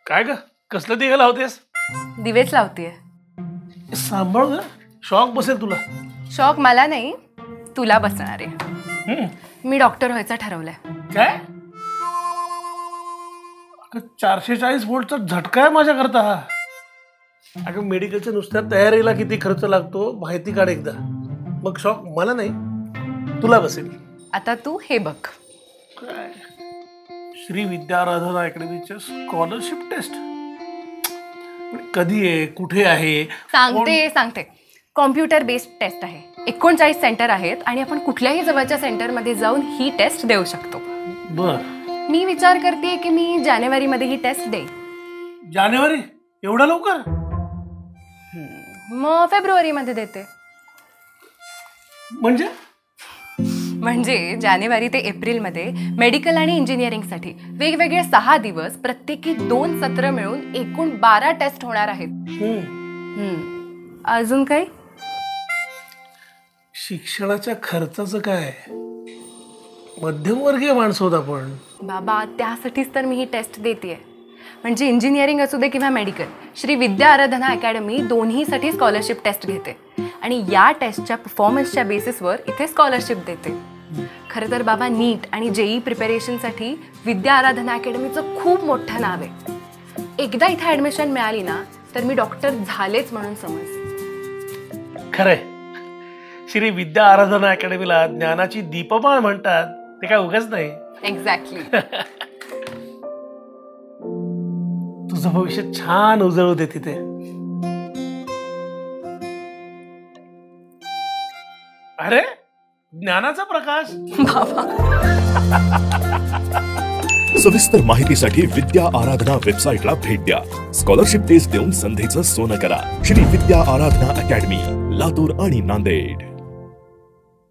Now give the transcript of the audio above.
काय ग कसलं दिवे लावतेस? दिवेच लावतेय. सांभाळ ग, शॉक बसेल तुला. शॉक मला नाही, तुला बसणार आहे. मी डॉक्टर व्हायचं ठरवलंय. काय? 440 व्होल्टचा झटका आहे माझ्या करता हा. अगं मेडिकलच्या नुसत्या तयारीला किती खर्च लागतो माहिती काढ एकदा. मग शॉक मला नाही तुला बसेल. आता तू हे बघ. काय? श्री विद्याराधना अकॅडमीच्या स्कॉलरशिप टेस्ट कधी आहे, कुठे आहे? सांगते. कॉम्प्युटर बेस्ड टेस्ट आहे. 39 सेंटर आहेत आणि आपण कुठल्याही जवळच्या सेंटरमध्ये जाऊन ही टेस्ट देऊ शकतो. बर. मी विचार करते की मी जानेवारीमध्ये ही टेस्ट देईन. जानेवारी? एवढा लवकर? मग फेब्रुवारीमध्ये देते. म्हणजे जानेवारी ते एप्रिलमध्ये मेडिकल आणि इंजिनिअरिंगसाठी वेगवेगळे 6 दिवस प्रत्येकी 2 सत्र मिळून एकूण 12 टेस्ट होणार आहेत. अजून काही? शिक्षणाच्या खर्चाचं काय? मध्यमवर्गीय माणसं होत आपण. बाबा त्यासाठीच तर मी ही टेस्ट देतेय. म्हणजे इंजिनिअरिंग असू दे किंवा मेडिकल, श्री विद्या आराधना अकॅडमी दोन्हीसाठी स्कॉलरशिप टेस्ट घेते आणि या टेस्टच्या परफॉर्मन्सच्या बेसिसवर इथे स्कॉलरशिप देते. खरं तर बाबा नीट आणि जेई प्रिपरेशनसाठी विद्या आराधना अकॅडमीचं खूप मोठं नाव आहे. एकदा इथे ऍडमिशन मिळाली ना तर मी डॉक्टर झालेच म्हणून समज. खरंय, श्री विद्या आराधना अकॅडमीला ज्ञानाची दीपमाळ म्हणतात. ते काय उगाच नाही. एक्झॅक्टली. तुझं भविष्य छान उजळू दे तिथे. अरे ज्ञानाचा प्रकाश. सविस्तर माहितीसाठी विद्या आराधना वेबसाईटला भेट द्या. स्कॉलरशिप टेस्ट देऊन संधीचं सोनं करा. श्री विद्या आराधना अकॅडमी, लातूर आणि नांदेड.